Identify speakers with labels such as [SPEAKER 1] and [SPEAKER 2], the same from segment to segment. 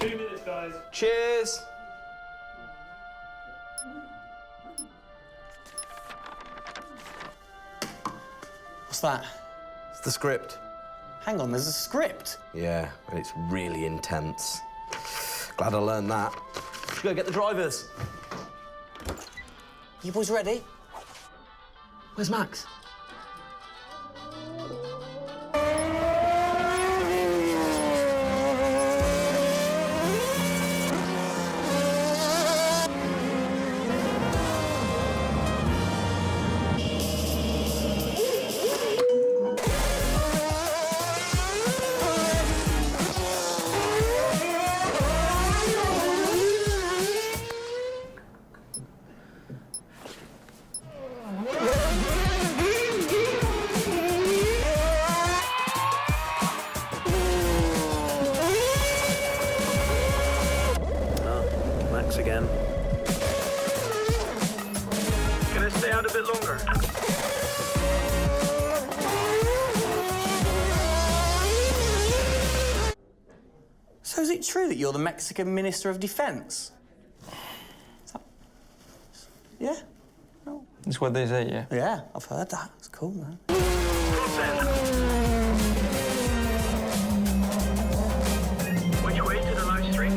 [SPEAKER 1] 2 minutes, guys.
[SPEAKER 2] Cheers.
[SPEAKER 3] What's that?
[SPEAKER 2] It's the script.
[SPEAKER 3] Hang on, there's a script.
[SPEAKER 2] Yeah, and it's really intense. Glad I learned that. Let's go get the drivers.
[SPEAKER 3] You boys ready?
[SPEAKER 2] Where's Max?
[SPEAKER 1] Again. Can I stay out a bit longer?
[SPEAKER 3] So is it true that you're the Mexican Minister of Defense? Yeah? No.
[SPEAKER 4] That's what they say, yeah.
[SPEAKER 3] Yeah, I've heard that. It's cool, man.
[SPEAKER 1] Which way to the live stream?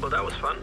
[SPEAKER 1] Well, that was fun.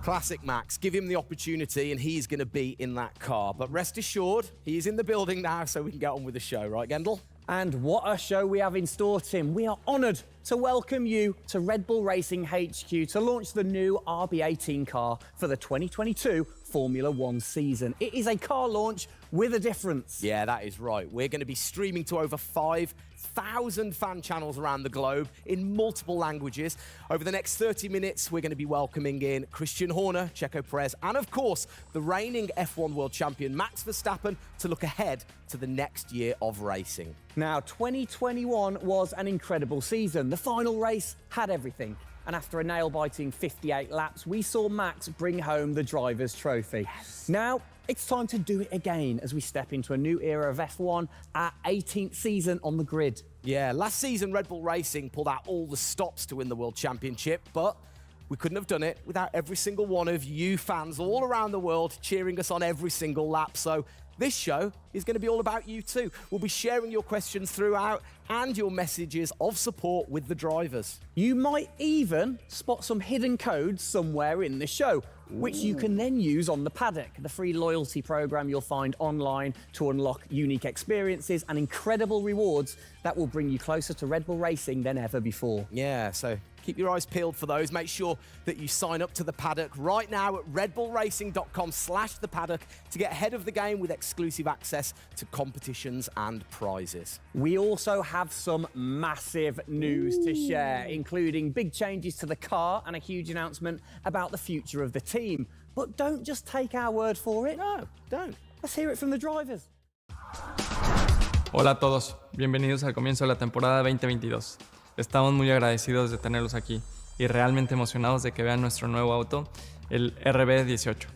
[SPEAKER 2] Classic Max. Give him the opportunity and he's going to be in that car. But rest assured, he's in the building now, so we can get on with the show, right, Gendel?
[SPEAKER 5] And what a show we have in store, Tim. We are honoured
[SPEAKER 4] to welcome you to Red Bull Racing HQ to launch the new RB18 car for the 2022 Formula One season. It is a car launch with a difference.
[SPEAKER 2] Yeah, that is right. We're going to be streaming to over 5,000 fan channels around the globe in multiple languages. Over the next 30 minutes, we're going to be welcoming in Christian Horner, Checo Perez, and of course, the reigning F1 world champion Max Verstappen to look ahead to the next year of racing.
[SPEAKER 4] Now, 2021 was an incredible season. The final race had everything. And after a nail-biting 58 laps, we saw Max bring home the Drivers' Trophy. Yes. Now, it's time to do it again as we step into a new era of F1, our 18th season on the grid.
[SPEAKER 2] Yeah, last season Red Bull Racing pulled out all the stops to win the World Championship, but we couldn't have done it without every single one of you fans all around the world cheering us on every single lap. So this show is going to be all about you too. We'll be sharing your questions throughout and your messages of support with the drivers.
[SPEAKER 4] You might even spot some hidden codes somewhere in the show, which you can then use on the paddock, the free loyalty program you'll find online to unlock unique experiences and incredible rewards that will bring you closer to Red Bull Racing than ever before.
[SPEAKER 2] Yeah, so keep your eyes peeled for those. Make sure that you sign up to the paddock right now at redbullracing.com/thepaddock to get ahead of the game with exclusive access to competitions and prizes.
[SPEAKER 4] We also have some massive news to share, including big changes to the car and a huge announcement about the future of the team. But don't just take our word for it.
[SPEAKER 2] No, don't.
[SPEAKER 4] Let's hear it from the drivers.
[SPEAKER 5] Hola a todos, bienvenidos al comienzo de la temporada 2022. Estamos muy agradecidos de tenerlos aquí y realmente emocionados de que vean nuestro nuevo auto, el RB18.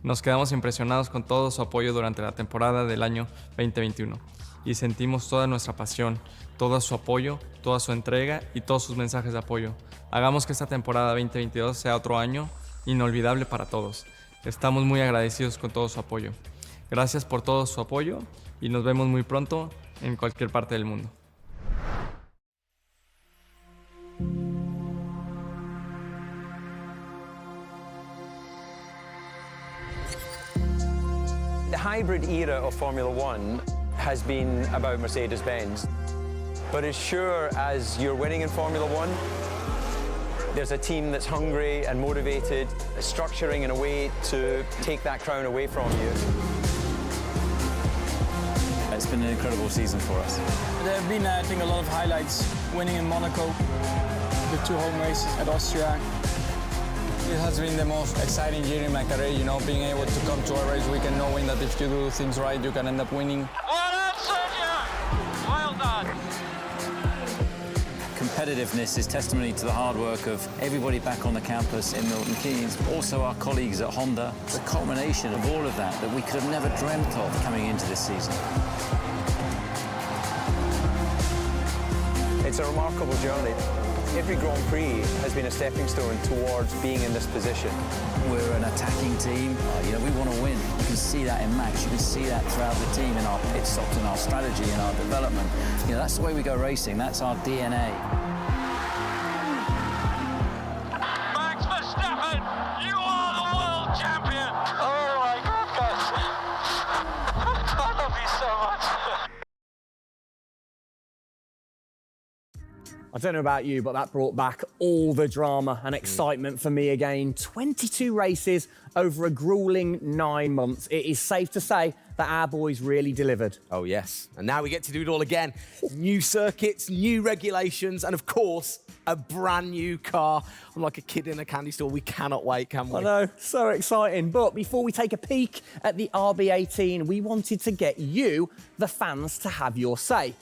[SPEAKER 5] Nos quedamos impresionados con todo su apoyo durante la temporada del año 2021 y sentimos toda nuestra pasión, todo su apoyo, toda su entrega y todos sus mensajes de apoyo. Hagamos que esta temporada 2022 sea otro año inolvidable para todos. Estamos muy agradecidos con todo su apoyo. Gracias por todo su apoyo y nos vemos muy pronto en cualquier parte del mundo.
[SPEAKER 6] The hybrid era of Formula One has been about Mercedes-Benz. But as sure as you're winning in Formula One, there's a team that's hungry and motivated, structuring in a way to take that crown away from you.
[SPEAKER 7] It's been an incredible season for us.
[SPEAKER 8] There have been, I think, a lot of highlights. Winning in Monaco, the 2 home races at Austria. It has been the most exciting year in my career, you know, being able to come to a race weekend knowing that if you do things right, you can end up winning.
[SPEAKER 1] Well done, Sergio! Well done.
[SPEAKER 7] Competitiveness is testimony to the hard work of everybody back on the campus in Milton Keynes, also our colleagues at Honda. It's a culmination of all of that we could have never dreamt of coming into this season.
[SPEAKER 6] It's a remarkable journey. Every Grand Prix has been a stepping stone towards being in this position.
[SPEAKER 7] We're an attacking team. We want to win. You can see that in Max. You can see that throughout the team in our pit stops, in our strategy, in our development. That's the way we go racing. That's our DNA.
[SPEAKER 1] Max Verstappen, you are the world champion! Oh my goodness! I love you so much!
[SPEAKER 4] I don't know about you, but that brought back all the drama and excitement for me again. 22 races over a grueling 9 months. It is safe to say that our boys really delivered.
[SPEAKER 2] Oh yes, and now we get to do it all again. New circuits, new regulations, and of course, a brand new car. I'm like a kid in a candy store. We cannot wait, can we?
[SPEAKER 4] I know, so exciting. But before we take a peek at the RB18, we wanted to get you, the fans, to have your say.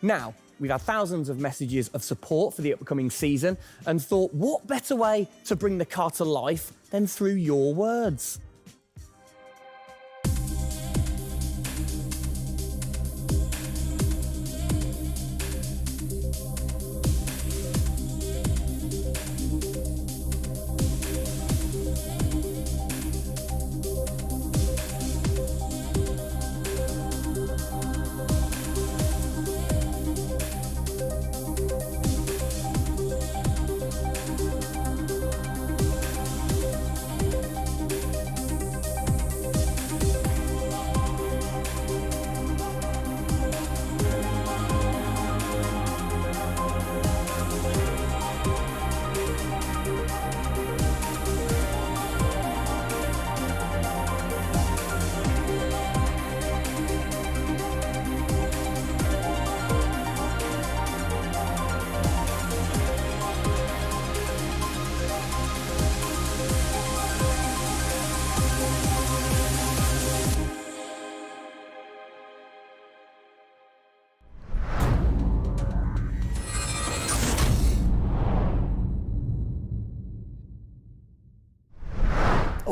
[SPEAKER 4] Now, we've had thousands of messages of support for the upcoming season and thought, what better way to bring the car to life than through your words?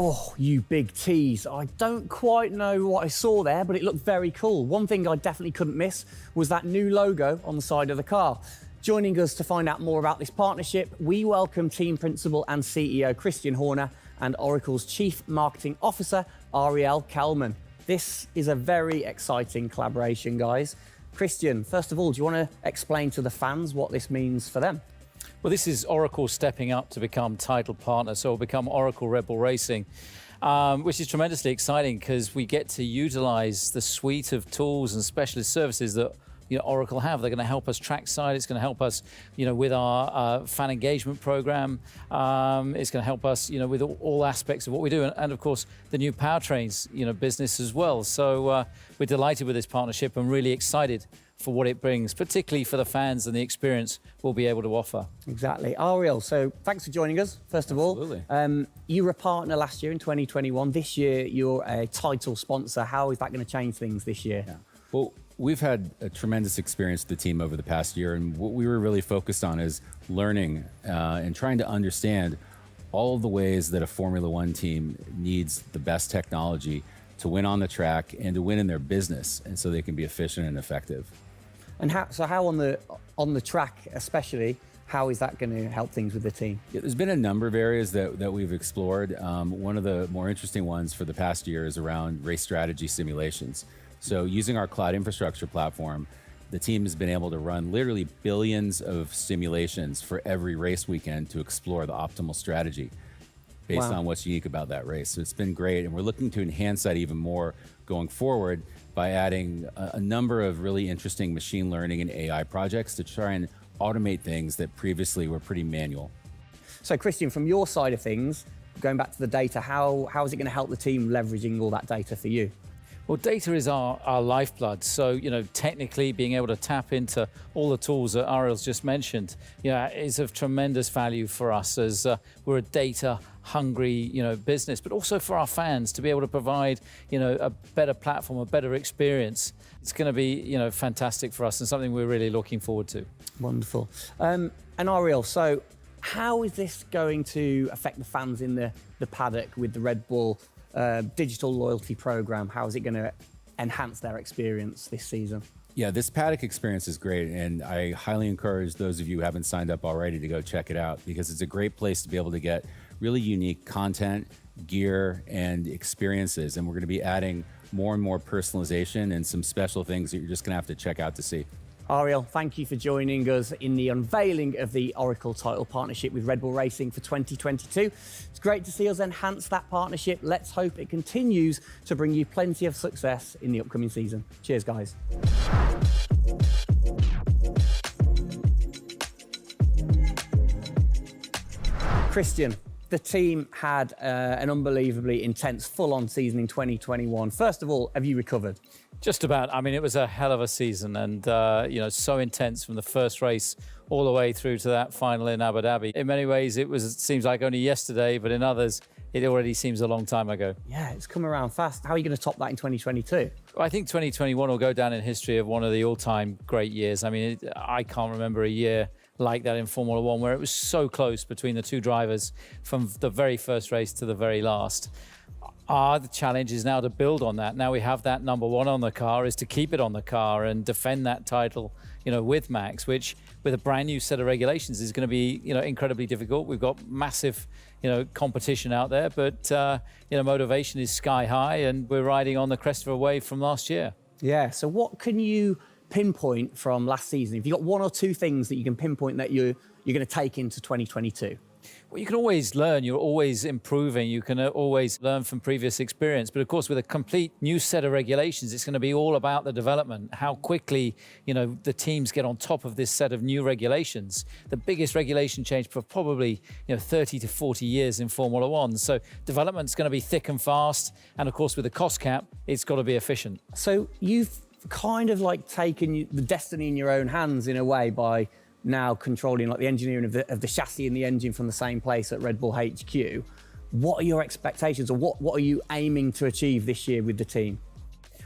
[SPEAKER 4] Oh, you big tease. I don't quite know what I saw there, but it looked very cool. One thing I definitely couldn't miss was that new logo on the side of the car. Joining us to find out more about this partnership, we welcome Team Principal and CEO Christian Horner and Oracle's Chief Marketing Officer, Ariel Kelman. This is a very exciting collaboration, guys. Christian, first of all, do you want to explain to the fans what this means for them?
[SPEAKER 9] Well, this is Oracle stepping up to become title partner, so it'll become Oracle Red Bull Racing, which is tremendously exciting because we get to utilize the suite of tools and specialist services that Oracle have. They're going to help us trackside. It's going to help us, with our fan engagement program. It's going to help us, with all aspects of what we do, and of course the new powertrains, business as well. So we're delighted with this partnership and really excited for what it brings, particularly for the fans and the experience we'll be able to offer.
[SPEAKER 4] Exactly. Ariel, so thanks for joining us, first of all. You were a partner last year in 2021. This year, you're a title sponsor. How is that going to change things this year?
[SPEAKER 10] Yeah. Well, we've had a tremendous experience with the team over the past year, and what we were really focused on is learning and trying to understand all of the ways that a Formula One team needs the best technology to win on the track and to win in their business, and so they can be efficient and effective.
[SPEAKER 4] And how on the track especially, how is that going to help things with the team?
[SPEAKER 10] Yeah, there's been a number of areas that we've explored. One of the more interesting ones for the past year is around race strategy simulations. So using our cloud infrastructure platform, the team has been able to run literally billions of simulations for every race weekend to explore the optimal strategy based on what's unique about that race. So it's been great, and we're looking to enhance that even more going forward by adding a number of really interesting machine learning and AI projects to try and automate things that previously were pretty manual.
[SPEAKER 4] So Christian, from your side of things, going back to the data, how is it going to help the team leveraging all that data for you?
[SPEAKER 9] Well, data is our lifeblood. So, technically being able to tap into all the tools that Ariel's just mentioned, is of tremendous value for us as we're a data-hungry, business, but also for our fans to be able to provide, a better platform, a better experience. It's going to be, fantastic for us and something we're really looking forward to.
[SPEAKER 4] Wonderful. And Ariel, so how is this going to affect the fans in the paddock with the Red Bull digital loyalty program? How is it going to enhance their experience this season?
[SPEAKER 10] Yeah, this paddock experience is great, and I highly encourage those of you who haven't signed up already to go check it out, because it's a great place to be able to get really unique content, gear, and experiences. And we're going to be adding more and more personalization and some special things that you're just going to have to check out to see.
[SPEAKER 4] Ariel, thank you for joining us in the unveiling of the Oracle title partnership with Red Bull Racing for 2022. It's great to see us enhance that partnership. Let's hope it continues to bring you plenty of success in the upcoming season. Cheers, guys. Christian, the team had an unbelievably intense, full-on season in 2021. First of all, have you recovered?
[SPEAKER 9] Just about. I mean, it was a hell of a season, and so intense from the first race all the way through to that final in Abu Dhabi. In many ways, it seems like only yesterday, but in others, it already seems a long time ago.
[SPEAKER 4] Yeah, it's come around fast. How are you going to top that in 2022?
[SPEAKER 9] Well, I think 2021 will go down in history of one of the all-time great years. I mean, I can't remember a year like that in Formula One where it was so close between the two drivers from the very first race to the very last. The challenge is now to build on that. Now we have that number one on the car, is to keep it on the car and defend that title, with Max, which with a brand new set of regulations is going to be, incredibly difficult. We've got massive, competition out there, but, motivation is sky high, and we're riding on the crest of a wave from last year.
[SPEAKER 4] Yeah, so what can you pinpoint from last season? If you've got one or two things that you can pinpoint that you're going to take into 2022?
[SPEAKER 9] Well, you can always learn. You're always improving. You can always learn from previous experience. But of course, with a complete new set of regulations, it's going to be all about the development, how quickly, the teams get on top of this set of new regulations. The biggest regulation change for probably, 30 to 40 years in Formula One. So development's going to be thick and fast. And of course, with the cost cap, it's got to be efficient.
[SPEAKER 4] So you've kind of like taken the destiny in your own hands in a way by now controlling like the engineering of the chassis and the engine from the same place at Red Bull HQ. What are your expectations, or what are you aiming to achieve this year with the team?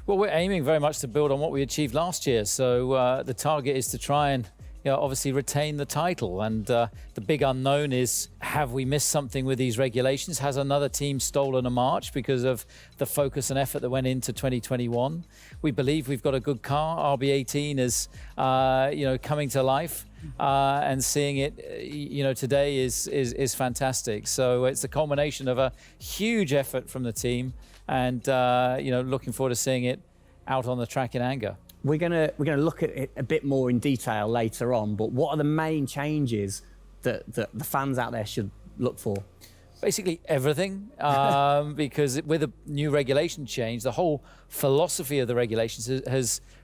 [SPEAKER 9] Well, we're aiming very much to build on what we achieved last year. So the target is to try and obviously retain the title. And the big unknown is, have we missed something with these regulations? Has another team stolen a march because of the focus and effort that went into 2021? We believe we've got a good car. RB18 is, coming to life. And seeing it, today is fantastic. So it's a culmination of a huge effort from the team, and looking forward to seeing it out on the track in anger.
[SPEAKER 4] We're gonna look at it a bit more in detail later on, but what are the main changes that the fans out there should look for?
[SPEAKER 9] Basically everything, because with a new regulation change, the whole philosophy of the regulations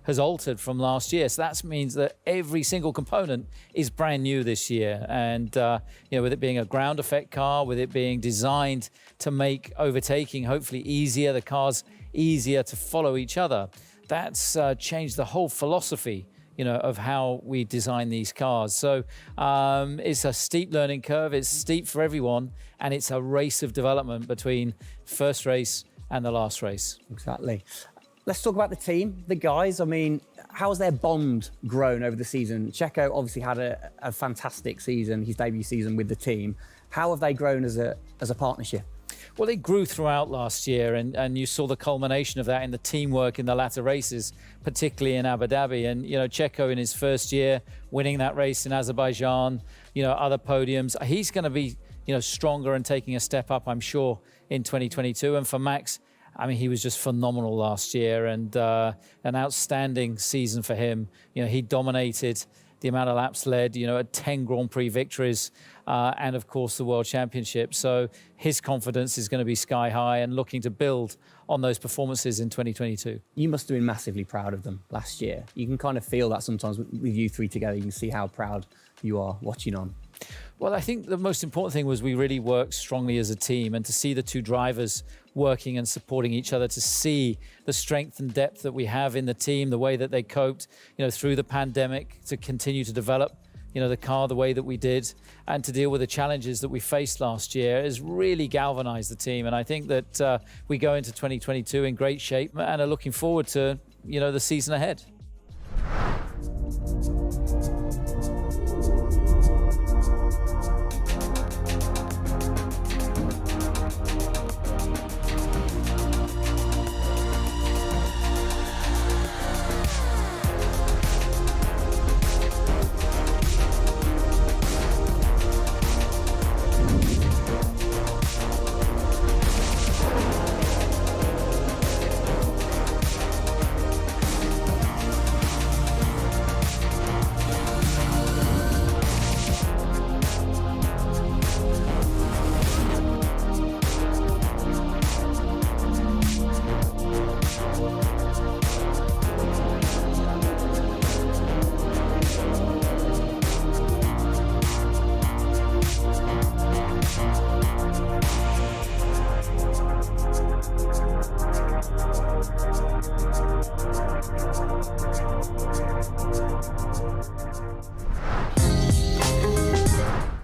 [SPEAKER 9] has altered from last year. So that means that every single component is brand new this year. And with it being a ground effect car, with it being designed to make overtaking hopefully easier, the cars easier to follow each other, that's changed the whole philosophy of how we design these cars. So it's a steep learning curve, it's steep for everyone, and it's a race of development between first race and the last race.
[SPEAKER 4] Exactly. Let's talk about the team, the guys. I mean, how's their bond grown over the season? Checo obviously had a fantastic season, his debut season with the team. How have they grown as a partnership?
[SPEAKER 9] Well, they grew throughout last year, and you saw the culmination of that in the teamwork in the latter races, particularly in Abu Dhabi. And, Checo in his first year, winning that race in Azerbaijan, other podiums. He's going to be, stronger and taking a step up, I'm sure, in 2022. And for Max, I mean, he was just phenomenal last year, and an outstanding season for him. He dominated the amount of laps led, 10 Grand Prix victories, and of course the World Championship. So his confidence is going to be sky high and looking to build on those performances in 2022.
[SPEAKER 4] You must have been massively proud of them last year. You can kind of feel that sometimes with you three together. You can see how proud you are watching on.
[SPEAKER 9] Well, I think the most important thing was we really worked strongly as a team, and to see the two drivers working and supporting each other, to see the strength and depth that we have in the team, the way that they coped, through the pandemic, to continue to develop, the car the way that we did, and to deal with the challenges that we faced last year, has really galvanized the team. And I think that we go into 2022 in great shape and are looking forward to, the season ahead.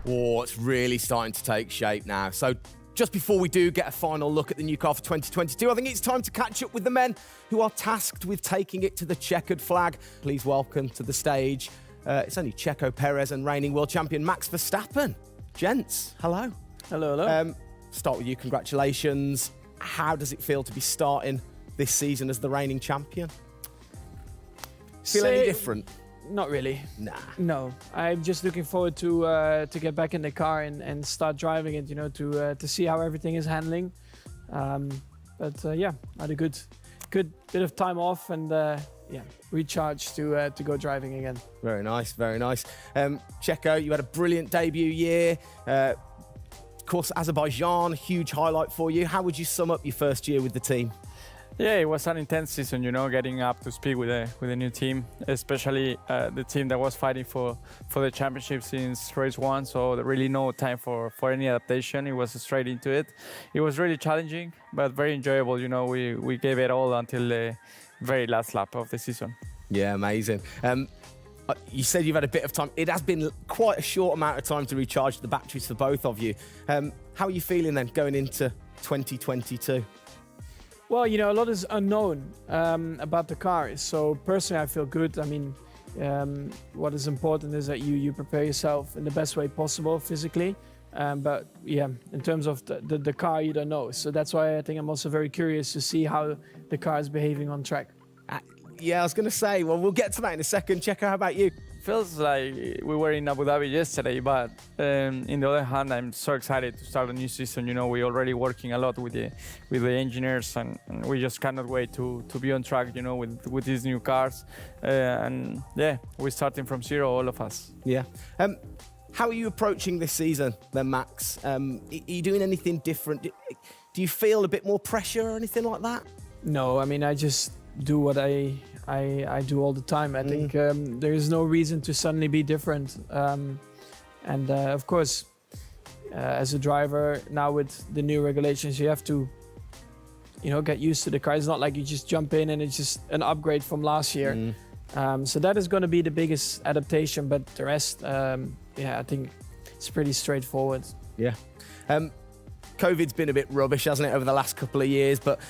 [SPEAKER 2] Oh, it's really starting to take shape now. So just before we do get a final look at the new car for 2022, I think it's time to catch up with the men who are tasked with taking it to the checkered flag. Please welcome to the stage, it's only Checo Perez and reigning world champion Max Verstappen. Gents, hello.
[SPEAKER 8] Hello, hello.
[SPEAKER 2] Start with you, congratulations. How does it feel to be starting this season as the reigning champion? Feel any different?
[SPEAKER 11] Not really.
[SPEAKER 2] Nah.
[SPEAKER 11] No, I'm just looking forward to get back in the car and start driving it. To see how everything is handling. Yeah, I had a good bit of time off and recharge to go driving again.
[SPEAKER 2] Very nice, very nice. Checo, you had a brilliant debut year. Of course, Azerbaijan, huge highlight for you. How would you sum up your first year with the team?
[SPEAKER 8] Yeah, it was an intense season, getting up to speed with a new team, especially the team that was fighting for the championship since race one. So there really no time for any adaptation. It was straight into it. It was really challenging, but very enjoyable. We gave it all until the very last lap of the season.
[SPEAKER 2] Yeah, amazing. You said you've had a bit of time. It has been quite a short amount of time to recharge the batteries for both of you. How are you feeling then going into 2022?
[SPEAKER 11] Well, a lot is unknown about the car. So personally, I feel good. I mean, what is important is that you prepare yourself in the best way possible physically. But yeah, in terms of the car, you don't know. So that's why I think I'm also very curious to see how the car is behaving on track.
[SPEAKER 2] Yeah, I was going to say, well, we'll get to that in a second. Checo, how about you?
[SPEAKER 5] Feels like we were in Abu Dhabi yesterday, but in the other hand, I'm so excited to start a new season. You know, we're already working a lot with the engineers, and we just cannot wait to be on track. You know, with these new cars, and yeah, we're starting from zero, all of us.
[SPEAKER 2] Yeah. How are you approaching this season, then, Max? Are you doing anything different? Do you feel a bit more pressure or anything like that?
[SPEAKER 11] No, I mean, I just do what I do all the time. I think there is no reason to suddenly be different. And of course, as a driver, now with the new regulations, you have to, get used to the car. It's not like you just jump in and it's just an upgrade from last year. So that is going to be the biggest adaptation. But the rest, I think it's pretty straightforward.
[SPEAKER 2] Yeah. COVID's been a bit rubbish, hasn't it, over the last couple of years? But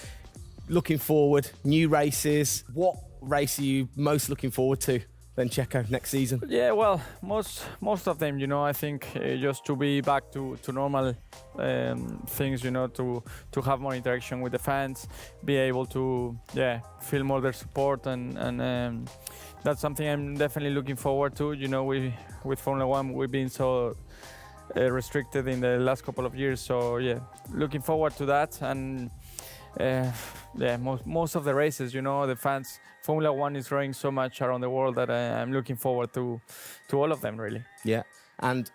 [SPEAKER 2] looking forward, new races. What race are you most looking forward to then, Checo, next season?
[SPEAKER 5] Yeah, well, most of them, I think just to be back to normal things, to have more interaction with the fans, be able to, feel more their support, and that's something I'm definitely looking forward to. With Formula One, we've been so restricted in the last couple of years, so yeah, looking forward to that. And most of the races, the fans, Formula One is growing so much around the world that I'm looking forward to all of them, really.
[SPEAKER 2] Yeah, and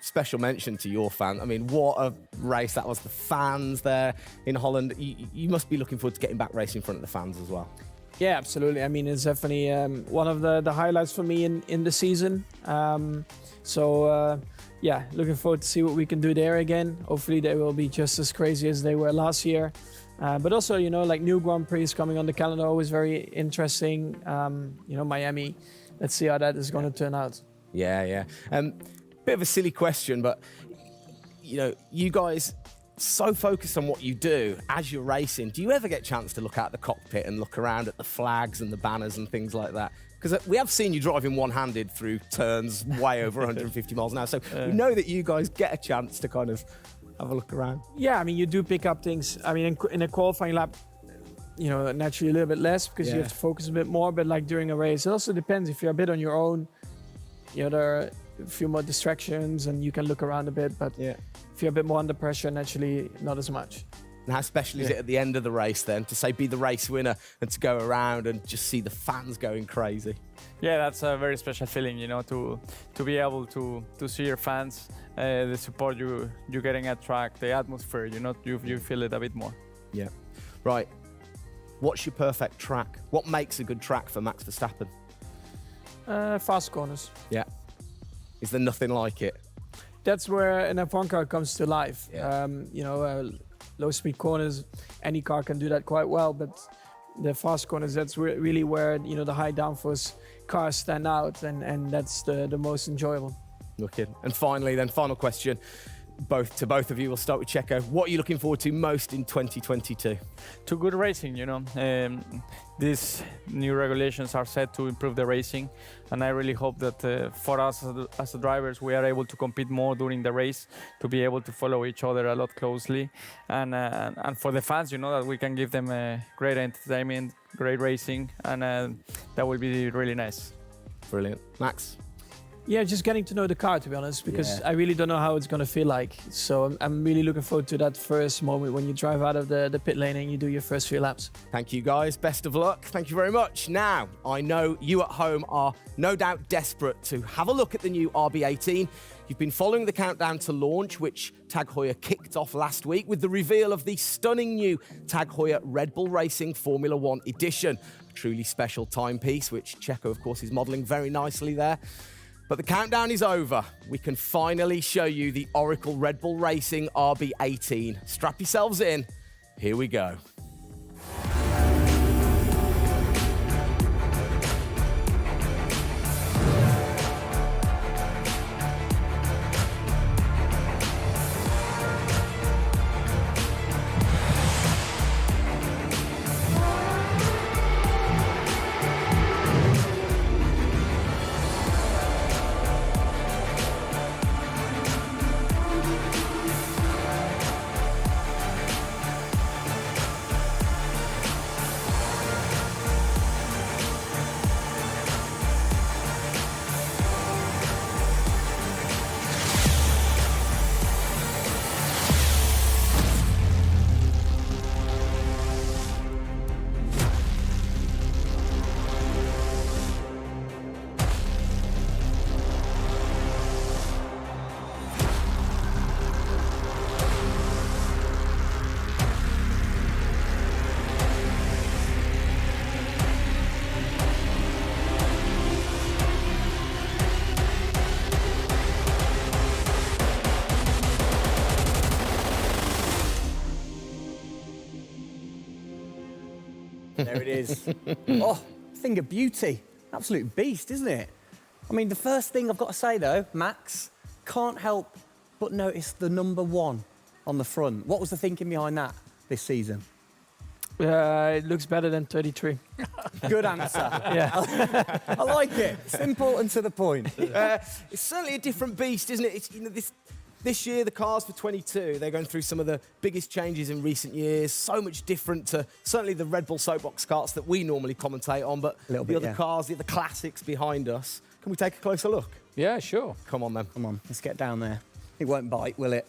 [SPEAKER 2] special mention to your fan. I mean, what a race that was. The fans there in Holland. You must be looking forward to getting back racing in front of the fans as well.
[SPEAKER 11] Yeah, absolutely. I mean, it's definitely one of the highlights for me in the season. Looking forward to see what we can do there again. Hopefully they will be just as crazy as they were last year. But also, like new Grand Prix coming on the calendar, always very interesting. Miami. Let's see how that is going to turn out.
[SPEAKER 2] Yeah. Bit of a silly question, but, you guys so focused on what you do as you're racing. Do you ever get a chance to look out the cockpit and look around at the flags and the banners and things like that? Because we have seen you driving one-handed through turns way over 150 miles an hour. So we know that you guys get a chance to kind of have a look around.
[SPEAKER 11] Yeah, I mean, you do pick up things. I mean, in a qualifying lap, naturally a little bit less because you have to focus a bit more. But like during a race, it also depends. If you're a bit on your own, there are a few more distractions and you can look around a bit. But if you're a bit more under pressure, naturally not as much.
[SPEAKER 2] And how special is it at the end of the race then to be the race winner and to go around and just see the fans going crazy?
[SPEAKER 5] Yeah, that's a very special feeling, to be able to see your fans, the support you're getting at track, the atmosphere, you feel it a bit more.
[SPEAKER 2] Yeah. Right. What's your perfect track? What makes a good track for Max Verstappen?
[SPEAKER 11] Fast corners.
[SPEAKER 2] Yeah. Is there nothing like it?
[SPEAKER 11] That's where an F1 car comes to life.
[SPEAKER 2] Yeah.
[SPEAKER 11] Low-speed corners, any car can do that quite well, but the fast corners, that's really where, the high downforce cars stand out, and that's the most enjoyable.
[SPEAKER 2] Wicked. And finally, then, final question, both of you. We'll start with Checo. What are you looking forward to most in 2022?
[SPEAKER 5] To good racing, these new regulations are set to improve the racing, and I really hope that for us as the drivers, we are able to compete more during the race, to be able to follow each other a lot closely, and for the fans, that we can give them great entertainment, great racing, and that will be really nice.
[SPEAKER 2] Brilliant. Max?
[SPEAKER 11] Yeah, just getting to know the car, to be honest, because I really don't know how it's going to feel like. So I'm really looking forward to that first moment when you drive out of the pit lane and you do your first few laps.
[SPEAKER 2] Thank you, guys. Best of luck. Thank you very much. Now, I know you at home are no doubt desperate to have a look at the new RB18. You've been following the countdown to launch, which Tag Heuer kicked off last week with the reveal of the stunning new Tag Heuer Red Bull Racing Formula One edition. A truly special timepiece, which Checo, of course, is modelling very nicely there. But the countdown is over. We can finally show you the Oracle Red Bull Racing RB18. Strap yourselves in. Here we go.
[SPEAKER 4] There it is. Oh, thing of beauty. Absolute beast, isn't it? I mean, the first thing I've got to say, though, Max, can't help but notice the number 1 on the front. What was the thinking behind that this season?
[SPEAKER 11] It looks better than 33.
[SPEAKER 4] Good answer.
[SPEAKER 11] Yeah.
[SPEAKER 4] I like it. Simple and to the point.
[SPEAKER 2] It's certainly a different beast, isn't it? It's, this year, the cars for 22, they're going through some of the biggest changes in recent years. So much different to certainly the Red Bull soapbox karts that we normally commentate on, but the other cars, the other classics behind us. Can we take a closer look?
[SPEAKER 9] Yeah, sure.
[SPEAKER 2] Come on, then.
[SPEAKER 4] Come on, let's get down there. It won't bite, will it?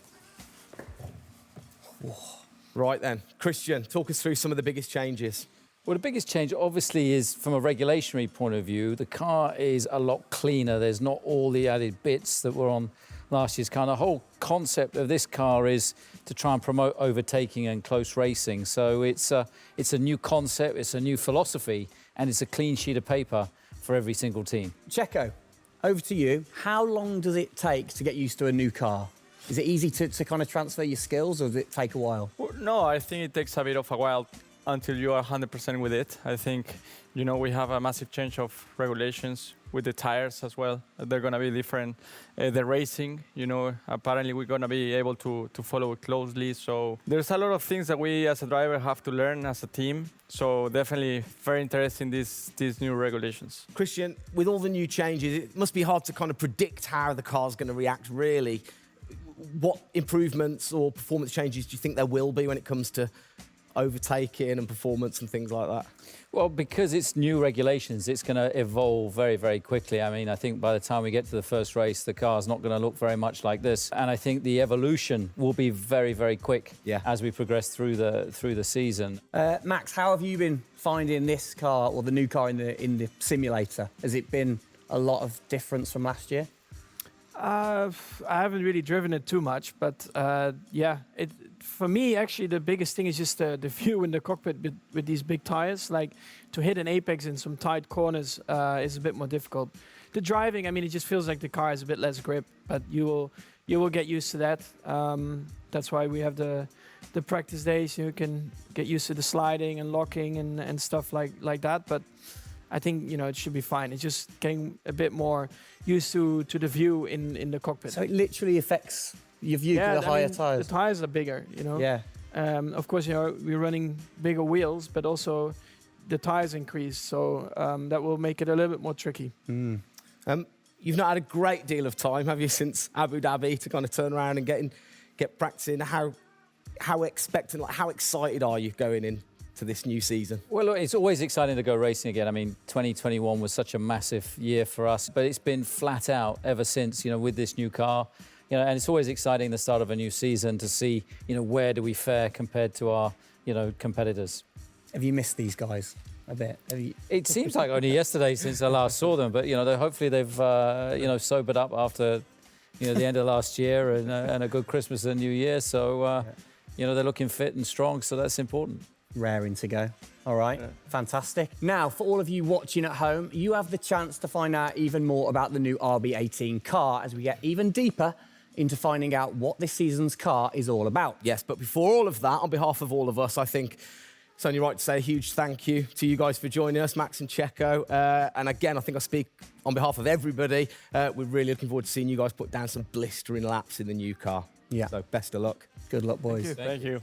[SPEAKER 2] Right then, Christian, talk us through some of the biggest changes.
[SPEAKER 9] Well, the biggest change obviously is from a regulatory point of view. The car is a lot cleaner. There's not all the added bits that were on last year's car. The whole concept of this car is to try and promote overtaking and close racing. So it's a new concept, it's a new philosophy, and it's a clean sheet of paper for every single team.
[SPEAKER 4] Checo, over to you. How long does it take to get used to a new car? Is it easy to kind of transfer your skills, or does it take a while?
[SPEAKER 8] Well, no, I think it takes a bit of a while until you are 100% with it. I think, we have a massive change of regulations with the tires as well. They're going to be different. The racing, apparently we're going to be able to follow it closely. So there's a lot of things that we as a driver have to learn as a team. So definitely very interesting, these new regulations.
[SPEAKER 2] Christian, with all the new changes, it must be hard to kind of predict how the car's going to react, really. What improvements or performance changes do you think there will be when it comes to overtaking and performance and things like that?
[SPEAKER 9] Well, because it's new regulations, it's going to evolve very, very quickly. I mean, I think by the time we get to the first race, the car's not going to look very much like this. And I think the evolution will be very, very quick as we progress through the season.
[SPEAKER 4] Max, how have you been finding this car, or the new car in the simulator? Has it been a lot of difference from last year?
[SPEAKER 11] I haven't really driven it too much, but for me, actually, the biggest thing is just the view in the cockpit with these big tires. Like, to hit an apex in some tight corners is a bit more difficult. The driving, I mean, it just feels like the car has a bit less grip, but you will get used to that. That's why we have the practice days. You can get used to the sliding and locking and stuff like that. But I think, it should be fine. It's just getting a bit more used to the view in the cockpit.
[SPEAKER 4] So it literally affects your view to the higher tyres?
[SPEAKER 11] The tyres are bigger,
[SPEAKER 4] Yeah.
[SPEAKER 11] Of course, we're running bigger wheels, but also the tyres increase. So that will make it a little bit more tricky.
[SPEAKER 2] You've not had a great deal of time, have you, since Abu Dhabi to kind of turn around and get practicing? How expectant, how excited are you going in to this new season?
[SPEAKER 9] Well, look, it's always exciting to go racing again. I mean, 2021 was such a massive year for us, but it's been flat out ever since, with this new car. And it's always exciting the start of a new season to see, where do we fare compared to our, competitors.
[SPEAKER 4] Have you missed these guys a bit?
[SPEAKER 9] It seems like only yesterday since I last saw them, but, hopefully they've, sobered up after, the end of last year and a good Christmas and New Year. So, they're looking fit and strong, so that's important.
[SPEAKER 4] Raring to go. All right, fantastic. Now, for all of you watching at home, you have the chance to find out even more about the new RB18 car as we get even deeper into finding out what this season's car is all about.
[SPEAKER 2] Yes, but before all of that, on behalf of all of us, I think it's only right to say a huge thank you to you guys for joining us, Max and Checo. And again, I think I speak on behalf of everybody. We're really looking forward to seeing you guys put down some blistering laps in the new car.
[SPEAKER 4] Yeah.
[SPEAKER 2] So best of luck.
[SPEAKER 4] Good luck, boys.
[SPEAKER 8] Thank you.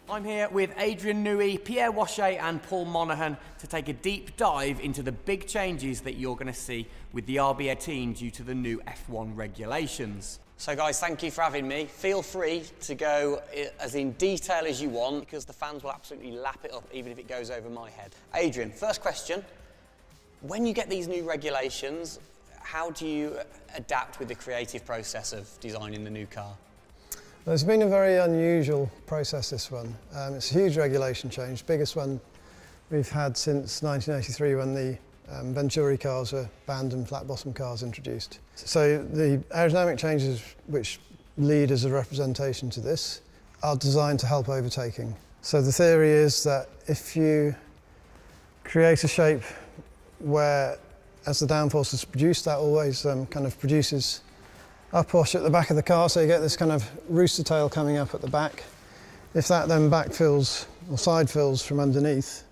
[SPEAKER 4] I'm here with Adrian Newey, Pierre Wachet and Paul Monaghan to take a deep dive into the big changes that you're going to see with the RB18 due to the new F1 regulations.
[SPEAKER 3] So guys, thank you for having me. Feel free to go as in detail as you want, because the fans will absolutely lap it up even if it goes over my head. Adrian, first question. When you get these new regulations, how do you adapt with the creative process of designing the new car?
[SPEAKER 12] Well, it's been a very unusual process, this one. It's a huge regulation change, biggest one we've had since 1983 when the Venturi cars were banned and flat bottom cars introduced. So the aerodynamic changes which lead as a representation to this are designed to help overtaking. So the theory is that if you create a shape where, as the downforce is produced, that always kind of produces a push at the back of the car, so you get this kind of rooster tail coming up at the back. If that then backfills or side fills from underneath,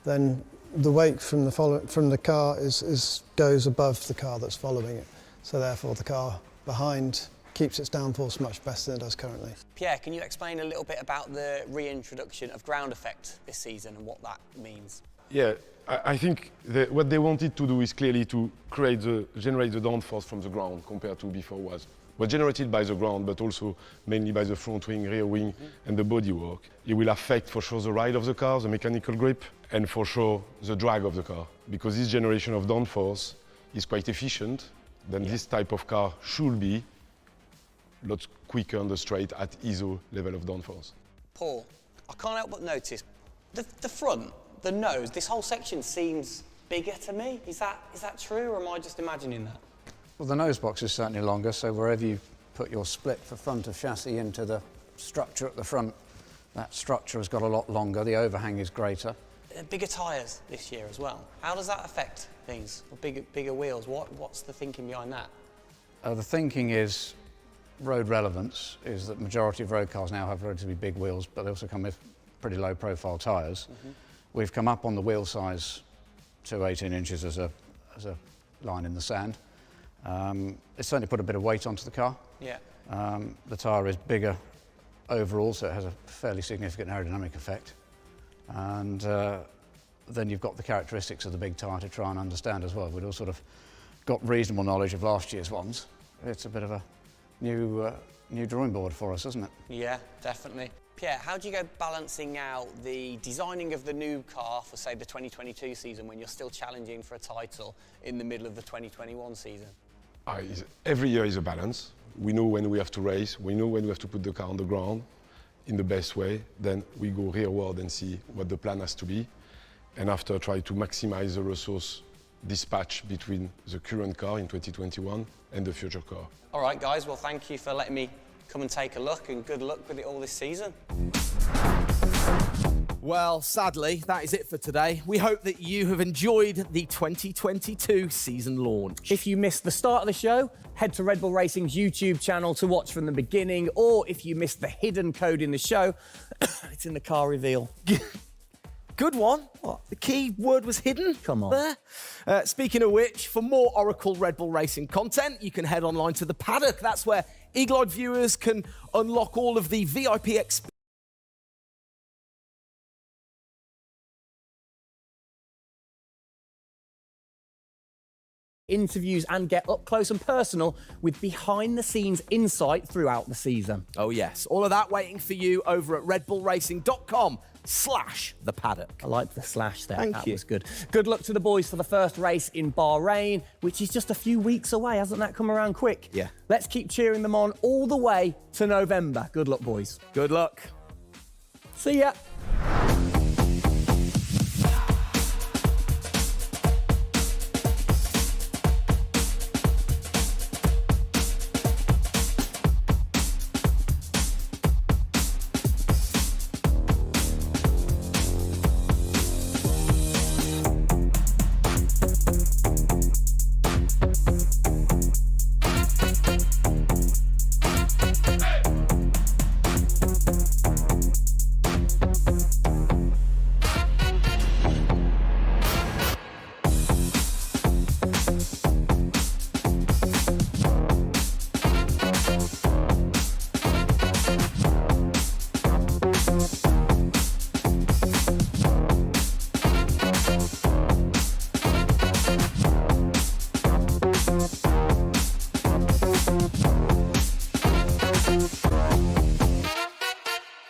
[SPEAKER 12] then the weight from the car goes above the car that's following it. So therefore the car behind keeps its downforce much better than it does currently.
[SPEAKER 3] Pierre, can you explain a little bit about the reintroduction of ground effect this season and what that means?
[SPEAKER 13] Yeah, I think what they wanted to do is clearly to generate the downforce from the ground compared to before was generated by the ground, but also mainly by the front wing, rear wing, and the bodywork. It will affect for sure the ride of the car, the mechanical grip, and for sure the drag of the car. Because this generation of downforce is quite efficient, then this type of car should be a lot quicker on the straight at ISO level of downforce.
[SPEAKER 3] Paul, I can't help but notice the front, the nose, this whole section seems bigger to me. Is that true, or am I just imagining that?
[SPEAKER 14] Well, the nose box is certainly longer, so wherever you put your split for front of chassis into the structure at the front, that structure has got a lot longer, the overhang is greater.
[SPEAKER 3] Bigger tyres this year as well. How does that affect things? Bigger wheels, what's the thinking behind that?
[SPEAKER 14] The thinking is, road relevance is that majority of road cars now have relatively big wheels, but they also come with pretty low profile tyres. We've come up on the wheel size to 18 inches as a line in the sand. It's certainly put a bit of weight onto the car.
[SPEAKER 3] Yeah.
[SPEAKER 14] The tyre is bigger overall, so it has a fairly significant aerodynamic effect. And then you've got the characteristics of the big tyre to try and understand as well. We'd all sort of got reasonable knowledge of last year's ones. It's a bit of a new drawing board for us, isn't it?
[SPEAKER 3] Yeah, definitely. Pierre, how do you go balancing out the designing of the new car for, say, the 2022 season when you're still challenging for a title in the middle of the 2021 season?
[SPEAKER 13] Every year is a balance. We know when we have to race, we know when we have to put the car on the ground in the best way. Then we go rearward and see what the plan has to be. And after, try to maximize the resource dispatch between the current car in 2021 and the future car.
[SPEAKER 3] All right, guys, well, thank you for letting me come and take a look, and good luck with it all this season.
[SPEAKER 2] Well, sadly, that is it for today. We hope that you have enjoyed the 2022 season launch.
[SPEAKER 4] If you missed the start of the show, head to Red Bull Racing's YouTube channel to watch from the beginning, or if you missed the hidden code in the show, it's in the car reveal.
[SPEAKER 2] Good one. What? The key word was hidden?
[SPEAKER 4] Come on.
[SPEAKER 2] There. Speaking of which, for more Oracle Red Bull Racing content, you can head online to the paddock. That's where eagle-eyed viewers can unlock all of the VIP experience.
[SPEAKER 4] Interviews and get up close and personal with behind-the-scenes insight throughout the season.
[SPEAKER 2] Oh yes, all of that waiting for you over at redbullracing.com/thepaddock.
[SPEAKER 4] I like the slash there.
[SPEAKER 2] Thank
[SPEAKER 4] that
[SPEAKER 2] you.
[SPEAKER 4] was good. Good luck to the boys for the first race in Bahrain, which is just a few weeks away. Hasn't that come around quick?
[SPEAKER 2] Yeah.
[SPEAKER 4] Let's keep cheering them on all the way to November. Good luck, boys.
[SPEAKER 2] Good luck.
[SPEAKER 4] See ya.